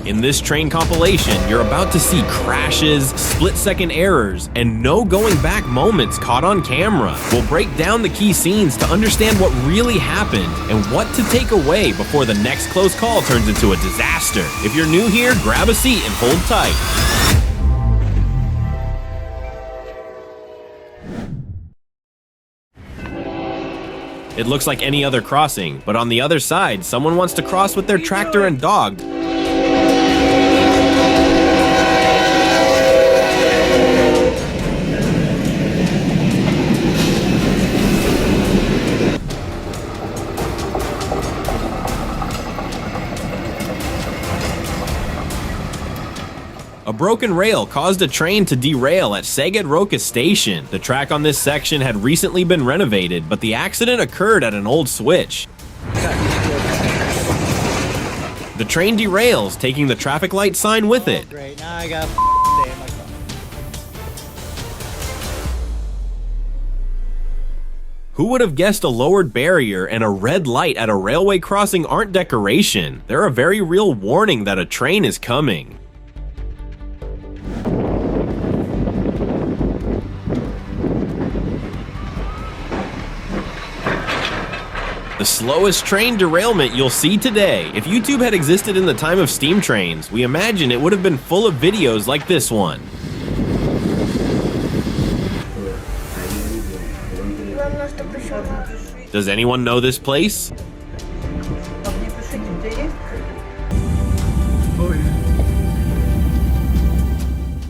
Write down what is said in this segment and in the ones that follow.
In this train compilation, you're about to see crashes, split-second errors, and no going back moments caught on camera. We'll break down the key scenes to understand what really happened and what to take away before the next close call turns into a disaster. If you're new here, grab a seat and hold tight. It looks like any other crossing, but on the other side, someone wants to cross with their tractor and dog. A broken rail caused a train to derail at Szeged-Róka station. The track on this section had recently been renovated, but the accident occurred at an old switch. The train derails, taking the traffic light sign with it. Great, now I got stay in my car. Who would have guessed a lowered barrier and a red light at a railway crossing aren't decoration? They're a very real warning that a train is coming. The slowest train derailment you'll see today. If YouTube had existed in the time of steam trains, we imagine it would have been full of videos like this one. Does anyone know this place?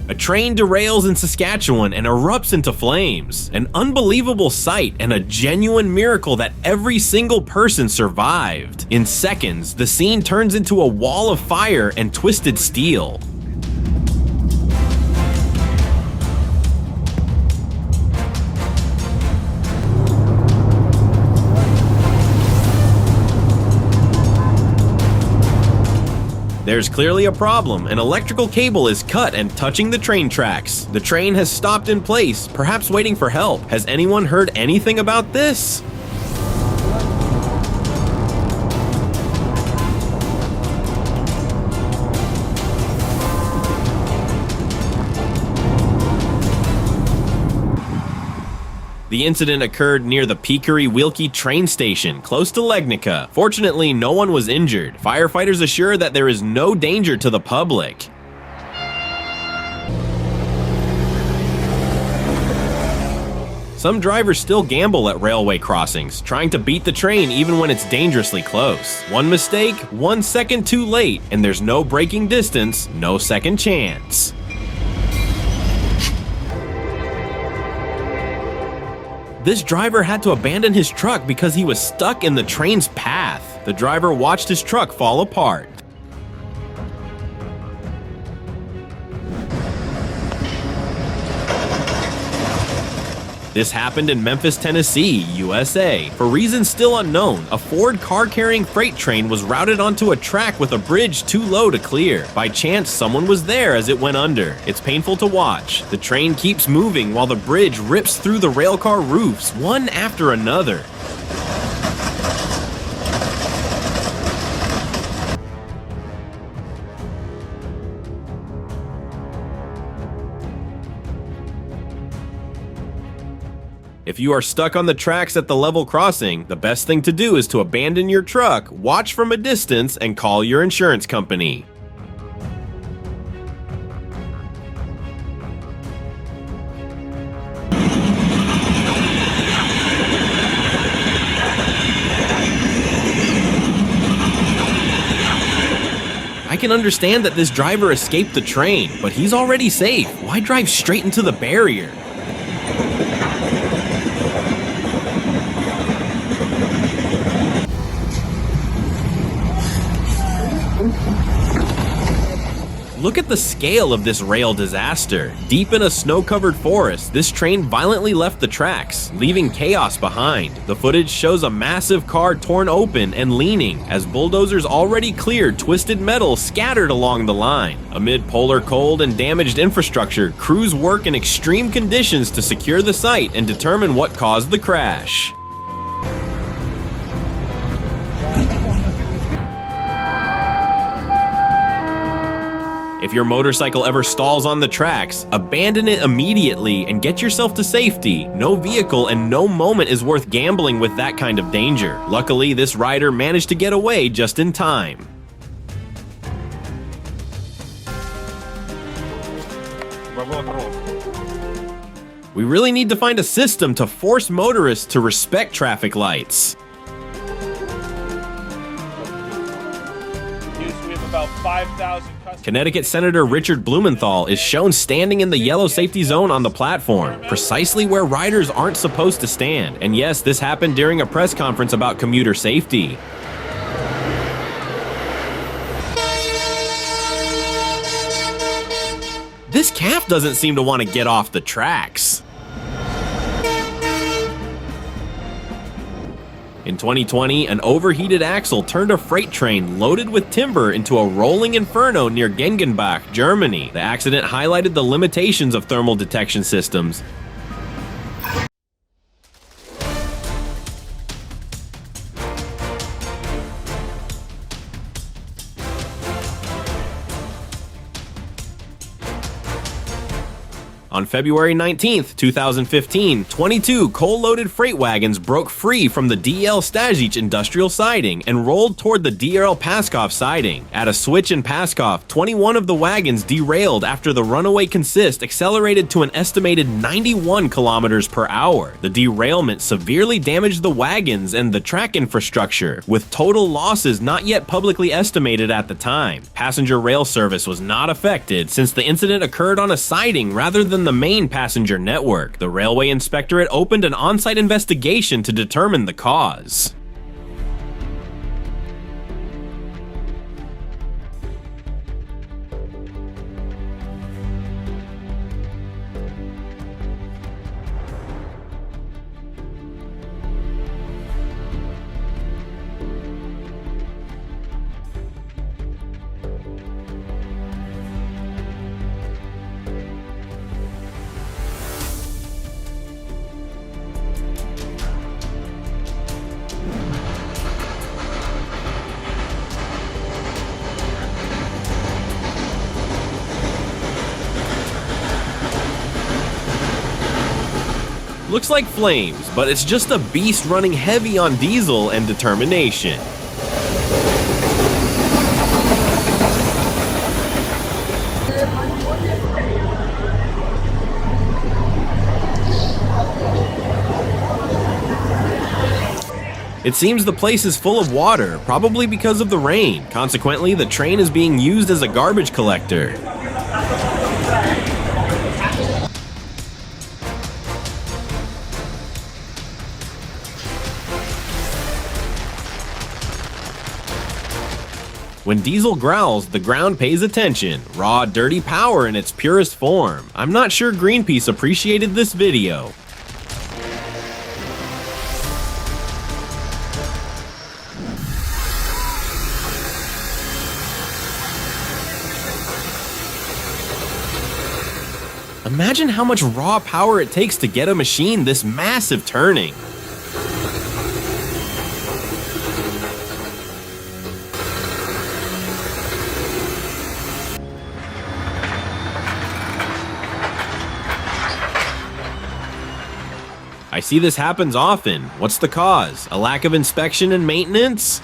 A train derails in Saskatchewan and erupts into flames. An unbelievable sight and a genuine miracle that every single person survived. In seconds, the scene turns into a wall of fire and twisted steel. There's clearly a problem. An electrical cable is cut and touching the train tracks. The train has stopped in place, perhaps waiting for help. Has anyone heard anything about this? The incident occurred near the Peakery-Wilkie train station, close to Legnica. Fortunately, no one was injured. Firefighters assure that there is no danger to the public. Some drivers still gamble at railway crossings, trying to beat the train even when it's dangerously close. One mistake, 1 second too late, and there's no braking distance, no second chance. This driver had to abandon his truck because he was stuck in the train's path. The driver watched his truck fall apart. This happened in Memphis, Tennessee, USA. For reasons still unknown, a Ford car-carrying freight train was routed onto a track with a bridge too low to clear. By chance, someone was there as it went under. It's painful to watch. The train keeps moving while the bridge rips through the railcar roofs, one after another. If you are stuck on the tracks at the level crossing, the best thing to do is to abandon your truck, watch from a distance, and call your insurance company. I can understand that this driver escaped the train, but he's already safe. Why drive straight into the barrier? Look at the scale of this rail disaster. Deep in a snow-covered forest, this train violently left the tracks, leaving chaos behind. The footage shows a massive car torn open and leaning, as bulldozers already cleared twisted metal scattered along the line. Amid polar cold and damaged infrastructure, crews work in extreme conditions to secure the site and determine what caused the crash. If your motorcycle ever stalls on the tracks, abandon it immediately and get yourself to safety. No vehicle and no moment is worth gambling with that kind of danger. Luckily, this rider managed to get away just in time. We really need to find a system to force motorists to respect traffic lights. We have about 5,000 customers. Connecticut Senator Richard Blumenthal is shown standing in the yellow safety zone on the platform, precisely where riders aren't supposed to stand. And yes, this happened during a press conference about commuter safety. This calf doesn't seem to want to get off the tracks. In 2020, an overheated axle turned a freight train loaded with timber into a rolling inferno near Gengenbach, Germany. The accident highlighted the limitations of thermal detection systems. On February 19, 2015, 22 coal-loaded freight wagons broke free from the DL Stajic industrial siding and rolled toward the DL Paskov siding. At a switch in Paskov, 21 of the wagons derailed after the runaway consist accelerated to an estimated 91 kilometers per hour. The derailment severely damaged the wagons and the track infrastructure, with total losses not yet publicly estimated at the time. Passenger rail service was not affected since the incident occurred on a siding rather than the main passenger network. The Railway Inspectorate opened an on-site investigation to determine the cause. Looks like flames, but it's just a beast running heavy on diesel and determination. It seems the place is full of water, probably because of the rain. Consequently, the train is being used as a garbage collector. When diesel growls, the ground pays attention. Raw, dirty power in its purest form. I'm not sure Greenpeace appreciated this video. Imagine how much raw power it takes to get a machine this massive turning. I see this happens often. What's the cause? A lack of inspection and maintenance?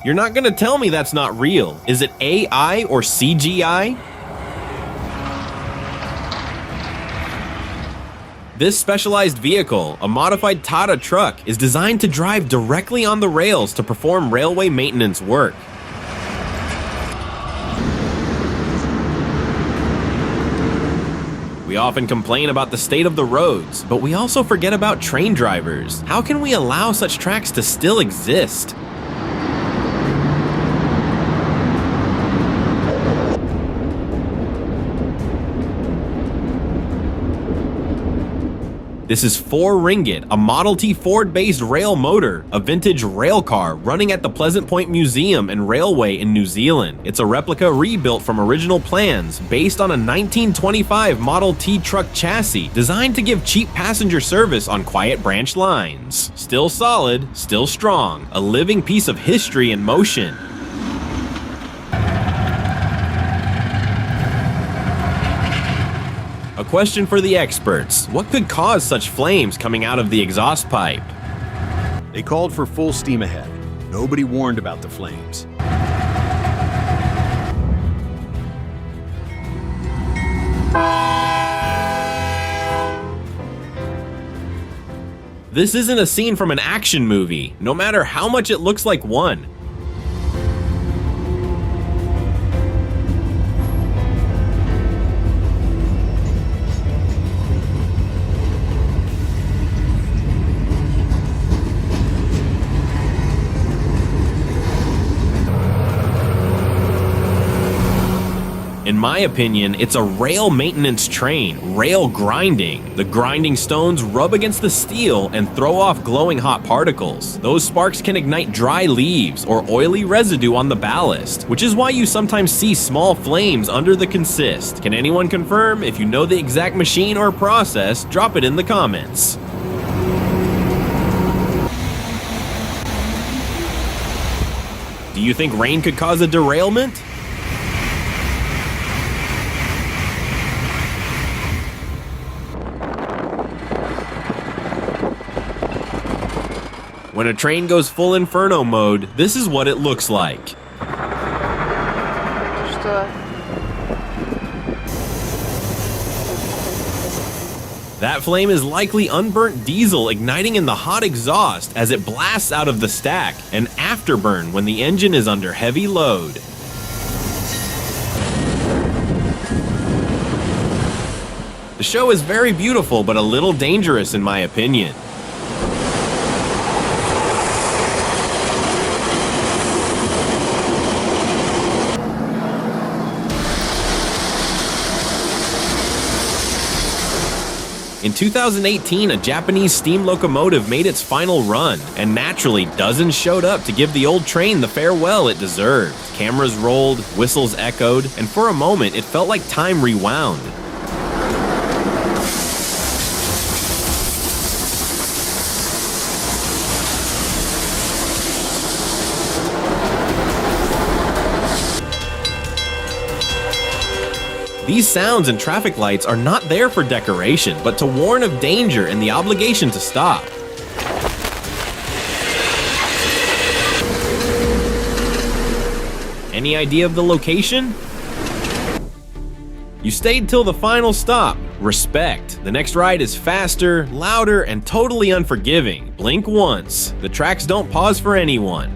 You're not gonna tell me that's not real. Is it AI or CGI? This specialized vehicle, a modified Tata truck, is designed to drive directly on the rails to perform railway maintenance work. We often complain about the state of the roads, but we also forget about train drivers. How can we allow such tracks to still exist? This is 4 ringgit, a Model T Ford-based rail motor, a vintage rail car running at the Pleasant Point Museum and Railway in New Zealand. It's a replica rebuilt from original plans, based on a 1925 Model T truck chassis, designed to give cheap passenger service on quiet branch lines. Still solid, still strong, a living piece of history in motion. A question for the experts. What could cause such flames coming out of the exhaust pipe? They called for full steam ahead. Nobody warned about the flames. This isn't a scene from an action movie, no matter how much it looks like one. In my opinion, it's a rail maintenance train, rail grinding. The grinding stones rub against the steel and throw off glowing hot particles. Those sparks can ignite dry leaves or oily residue on the ballast, which is why you sometimes see small flames under the consist. Can anyone confirm? If you know the exact machine or process, drop it in the comments. Do you think rain could cause a derailment? When a train goes full inferno mode, this is what it looks like. That flame is likely unburnt diesel igniting in the hot exhaust as it blasts out of the stack, an afterburn when the engine is under heavy load. The show is very beautiful, but a little dangerous in my opinion. In 2018, a Japanese steam locomotive made its final run, and naturally, dozens showed up to give the old train the farewell it deserved. Cameras rolled, whistles echoed, and for a moment, it felt like time rewound. These sounds and traffic lights are not there for decoration, but to warn of danger and the obligation to stop. Any idea of the location? You stayed till the final stop. Respect. The next ride is faster, louder, and totally unforgiving. Blink once. The tracks don't pause for anyone.